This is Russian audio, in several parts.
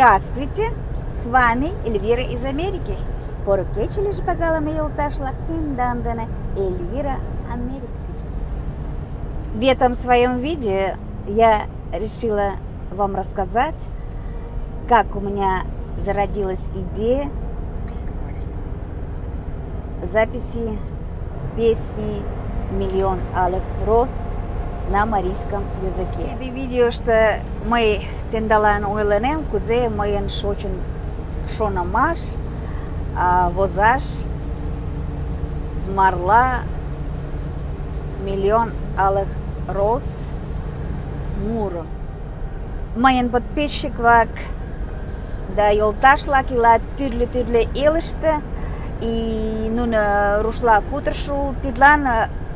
Здравствуйте, с вами Эльвира из Америки. По руке через погалами елташла Тиндандана Эльвира Америка. В этом своем видео я решила вам рассказать, как у меня зародилась идея записи песни «Миллион алых роз» на марийском языке. Это видео, что мы тендалан ойланем, кузе моен шочен шонамаш, возаш марла миллион алых роз муру. Моен подписчик вак да йолташлак ила тюрле илышты и нуна рушла кутршул тидлан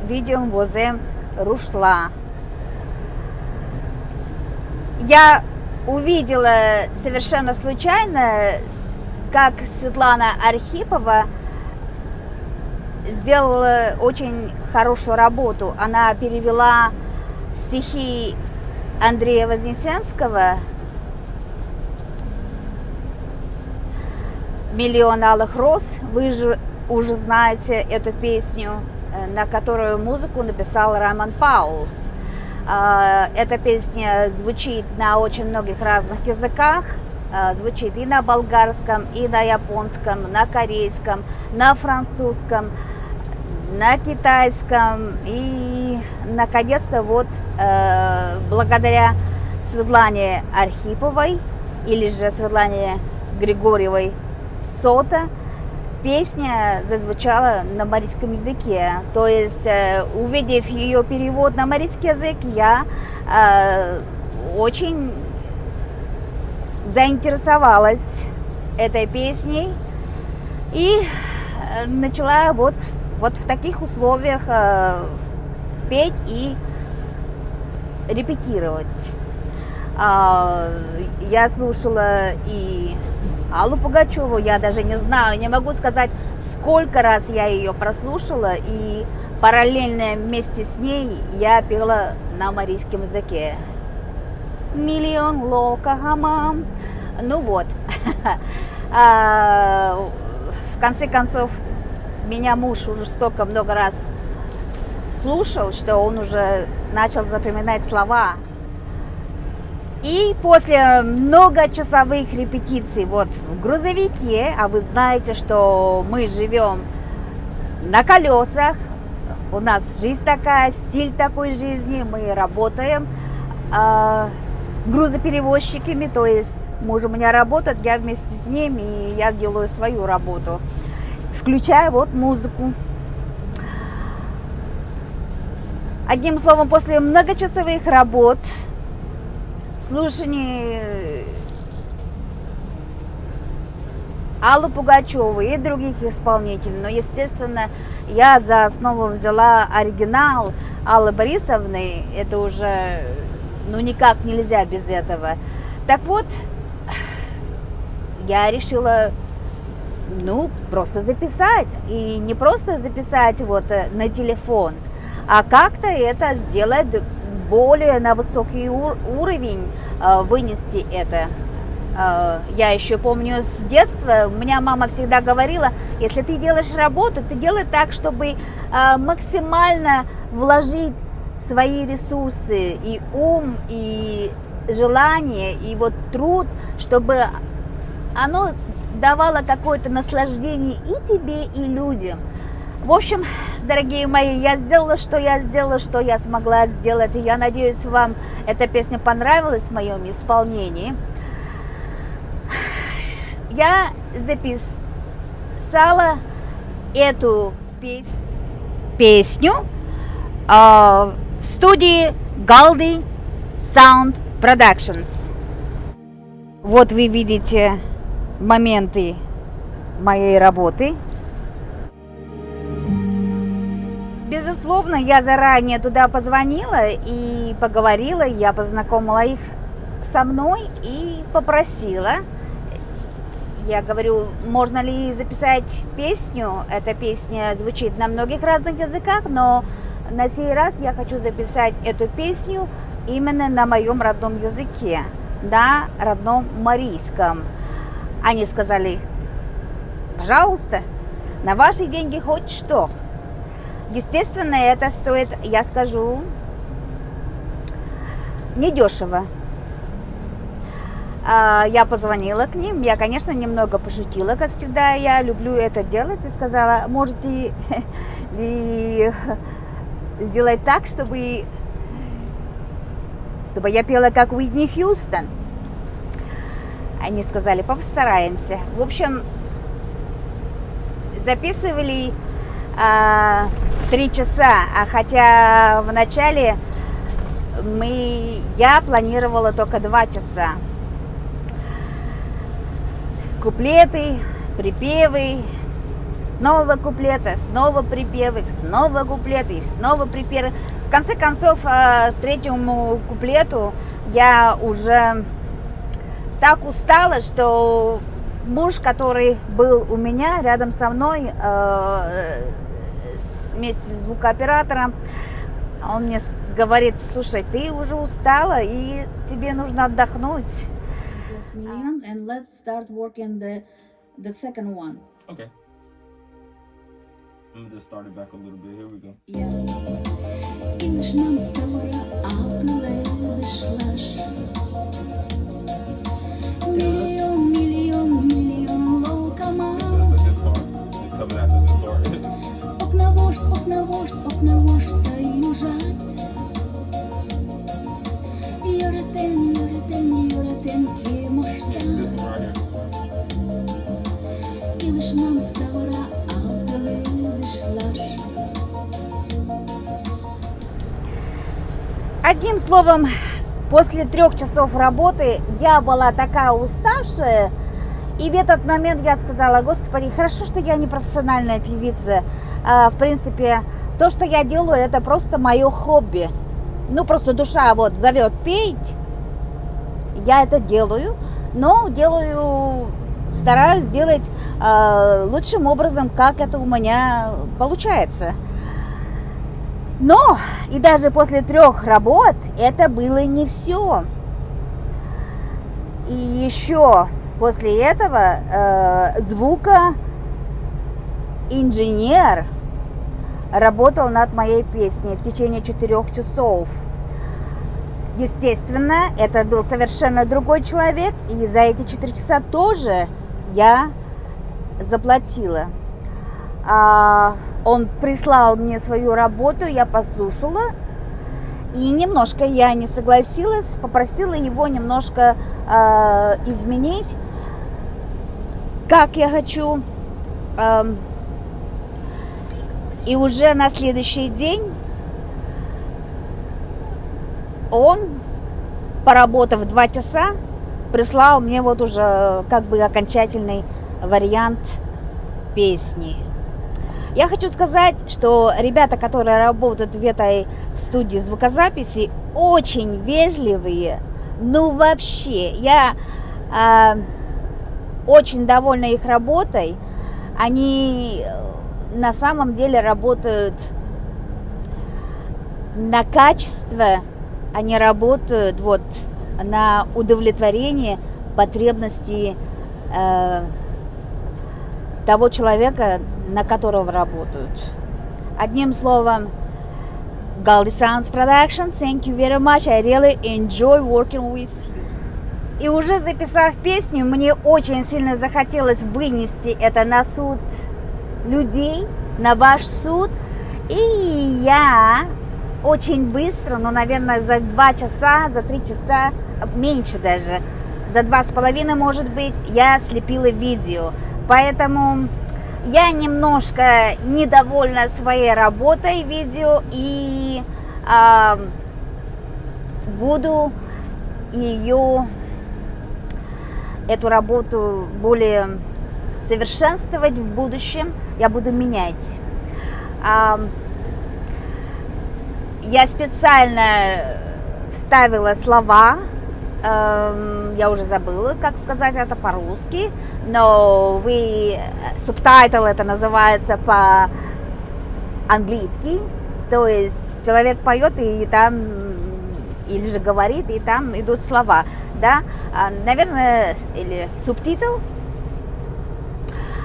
видео возем рушла. Я увидела совершенно случайно, как Светлана Архипова сделала очень хорошую работу. Она перевела стихи Андрея Вознесенского «Миллион алых роз». Вы же уже знаете эту песню, на которую музыку написал Роман Паулс. Эта песня звучит на очень многих разных языках. Звучит и на болгарском, и на японском, на корейском, на французском, на китайском. И, наконец-то, вот благодаря Светлане Архиповой, или же Светлане Григорьевой Сота, песня зазвучала на марийском языке. То есть, увидев ее перевод на марийский язык, я очень заинтересовалась этой песней и начала вот в таких условиях петь и репетировать. Я слушала и Аллу Пугачеву, я даже не знаю, не могу сказать, сколько раз я ее прослушала, и параллельно вместе с ней я пела на марийском языке. Миллион локахамам. Ну вот. В конце концов, меня муж уже столько много раз слушал, что он уже начал запоминать слова. И после многочасовых репетиций вот в грузовике, а вы знаете, что мы живем на колесах, у нас жизнь такая, стиль такой жизни, мы работаем грузоперевозчиками, то есть муж у меня работает, я вместе с ним, и я делаю свою работу, включая вот музыку. Одним словом, после многочасовых работ, слушаний Аллы Пугачевой и других исполнителей, но, естественно, я за основу взяла оригинал Аллы Борисовны, это уже, никак нельзя без этого. Так вот, я решила, просто записать, и не просто записать вот на телефон, а как-то это сделать более на высокий уровень, вынести это. Я еще помню с детства, у меня мама всегда говорила, если ты делаешь работу, ты делай так, чтобы максимально вложить свои ресурсы, и ум, и желание, и вот труд, чтобы оно давало какое-то наслаждение и тебе, и людям. В общем, дорогие мои, я сделала, что я смогла сделать. И я надеюсь, вам эта песня понравилась в моем исполнении. Я записала эту песню в студии Galdi Sound Productions. Вот вы видите моменты моей работы. Безусловно, я заранее туда позвонила и поговорила, я познакомила их со мной и попросила. Я говорю, можно ли записать песню? Эта песня звучит на многих разных языках, но на сей раз я хочу записать эту песню именно на моем родном языке. на родном марийском. Они сказали: пожалуйста, на ваши деньги хоть что. Естественно, это стоит, я скажу, недешево. Я позвонила к ним, я, конечно, немного пошутила, как всегда, я люблю это делать, и сказала: можете ли сделать так, чтобы я пела как Уитни Хьюстон. Они сказали: постараемся. В общем, записывали 3 часа, а хотя вначале я планировала только 2 часа. Куплеты, припевы, снова куплеты, снова припевы, снова куплеты и снова припевы. В конце концов, к 3-му куплету я уже так устала, что муж, который был у меня рядом со мной, вместе с звукооператором, он мне говорит: слушай, ты уже устала и тебе нужно отдохнуть. Millions, and let's start working the second one. Okay. I'm gonna just start it back a little bit. Here we go. Yeah. İniş nam savura akle dışlar. Milyon lokama. That's this part. It's coming after this part. Okna vårt та южат. Yöreten This one right here. İniş nam savura akle dışlar. Одним словом, после 3 часов работы я была такая уставшая, и в этот момент я сказала: Господи, хорошо, что я не профессиональная певица. В принципе, то, что я делаю, это просто мое хобби. Ну, просто душа вот зовет петь, я это делаю, но стараюсь делать лучшим образом, как это у меня получается. Но и даже после 3 работ это было не все. И еще после этого звукоинженер работал над моей песней в течение 4 часов. Естественно, это был совершенно другой человек, и за эти 4 часа тоже я заплатила. Он прислал мне свою работу, я послушала, и немножко я не согласилась, попросила его немножко изменить, как я хочу. И уже на следующий день он, поработав 2 часа, прислал мне вот уже как бы окончательный вариант песни. Я хочу сказать, что ребята, которые работают в этой студии звукозаписи, очень вежливые. Ну вообще, я очень довольна их работой. Они на самом деле работают на качество, они работают вот на удовлетворение потребностей того человека, на которого работают. Одним словом, Goldie Sounds Production, thank you very much. I really enjoy working with you. И уже записав песню, мне очень сильно захотелось вынести это на суд людей, на ваш суд. И я очень быстро, ну, наверное, за 2 часа, за 3 часа, меньше даже, за 2,5, может быть, я слепила видео. Поэтому я немножко недовольна своей работой видео и буду эту работу более совершенствовать в будущем. Я буду менять. Я специально вставила слова. Я уже забыла, как сказать это по-русски, но субтайтл это называется по-английски, то есть человек поет и там, или же говорит, и там идут слова. да, наверное, или субтитр.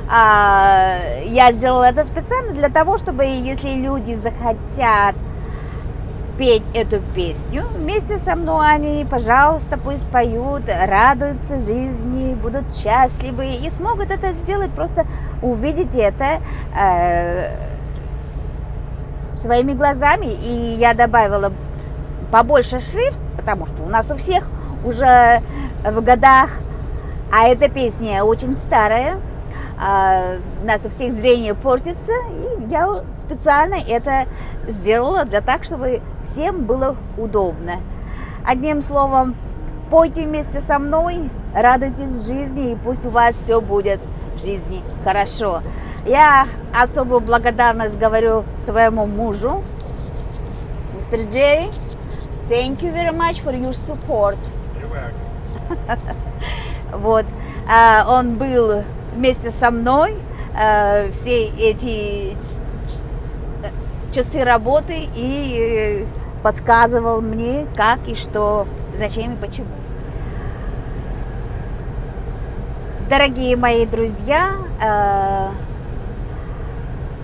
Я сделала это специально для того, чтобы если люди захотят петь эту песню вместе со мной, они, пожалуйста, пусть поют, радуются жизни, будут счастливы и смогут это сделать, просто увидеть это своими глазами. И я добавила побольше шрифт, потому что у нас у всех уже в годах, а эта песня очень старая, у нас у всех зрение портится, и я специально это сделала для того, чтобы всем было удобно. Одним словом, пойте вместе со мной, радуйтесь жизни, и пусть у вас все будет в жизни хорошо. Я особую благодарность говорю своему мужу, Mr. Jerry. Thank you very much for your support. Вот, он был вместе со мной все эти часы работы и подсказывал мне, как и что, зачем и почему. Дорогие мои друзья,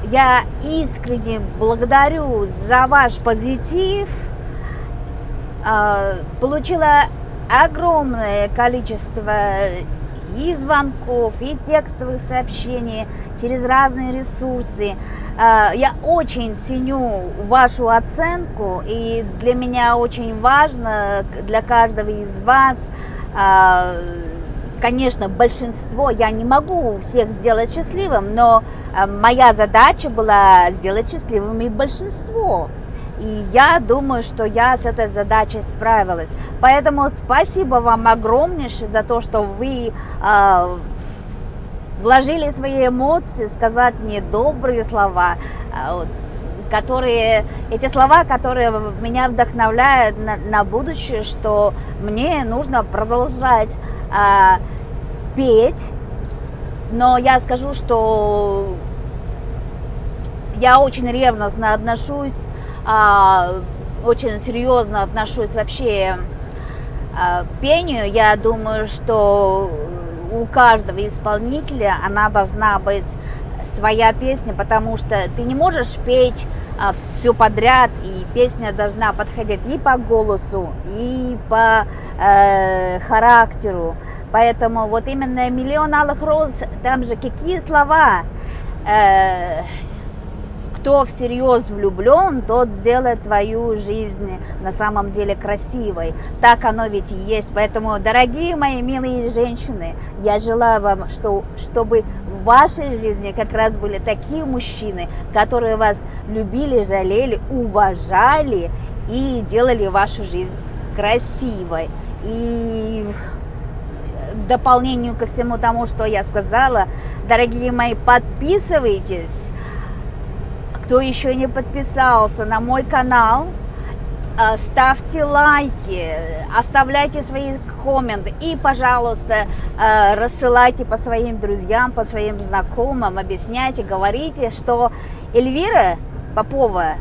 я искренне благодарю за ваш позитив. Получила огромное количество и звонков, и текстовых сообщений через разные ресурсы. Я очень ценю вашу оценку, и для меня очень важно, для каждого из вас, конечно, большинство, я не могу всех сделать счастливым, но моя задача была сделать счастливым и большинство. И я думаю, что я с этой задачей справилась. Поэтому спасибо вам огромнейшее за то, что вы вложили свои эмоции, сказать мне добрые слова, эти слова, которые меня вдохновляют на будущее, что мне нужно продолжать петь. Но я скажу, что я очень ревностно отношусь, очень серьезно отношусь вообще к пению. Я думаю, что у каждого исполнителя она должна быть своя песня, потому что ты не можешь петь все подряд, и песня должна подходить и по голосу, и по характеру. Поэтому вот именно «Миллион алых роз», там же какие слова? Кто всерьез влюблен, тот сделает твою жизнь на самом деле красивой. Так оно ведь и есть. Поэтому, дорогие мои милые женщины, я желаю вам, чтобы в вашей жизни как раз были такие мужчины, которые вас любили, жалели, уважали и делали вашу жизнь красивой. И в дополнение ко всему тому, что я сказала, дорогие мои, подписывайтесь. Кто еще не подписался на мой канал, ставьте лайки, оставляйте свои комменты и, пожалуйста, рассылайте по своим друзьям, по своим знакомым, объясняйте, говорите, что Эльвира Попова,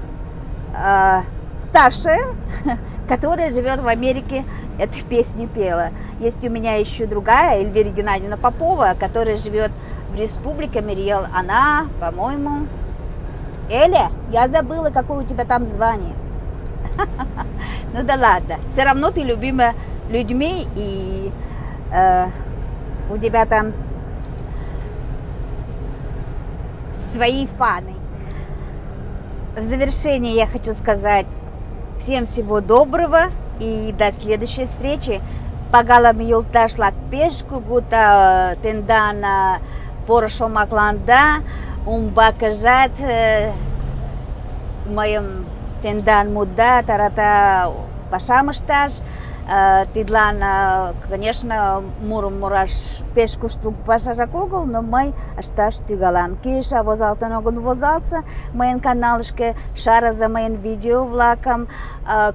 старшая, которая живет в Америке, эту песню пела. Есть у меня еще другая, Эльвира Геннадьевна Попова, которая живет в Республике Мариэл. Она, по-моему... Эля, я забыла, какое у тебя там звание. Ну да ладно, все равно ты любима людьми, и у тебя там свои фаны. В завершение я хочу сказать всем всего доброго и до следующей встречи. Пагалам юлташлак пешку, гута тендана порошо макланда. Бакажат моем тендан муда тарата пашамаштаж тидлан, конечно, мураш пешку штук пашашакугл, но мой ашташ тигалан киша возалтаногун возалца моен каналышке шара за моен видео влаком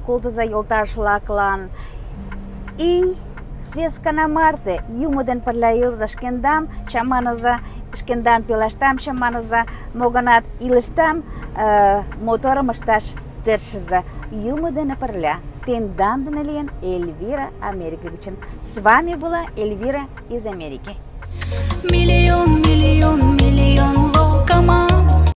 култа за юлташ влаклан и вескана марте юмуден парляил за шкендам шамана за Шкендан пилаштам шаманаза моганат илыштам мотором ашташ тершиза юмудена парля. Тендан Данилиен, Эльвира Америковичем. С вами была Эльвира из Америки. Миллион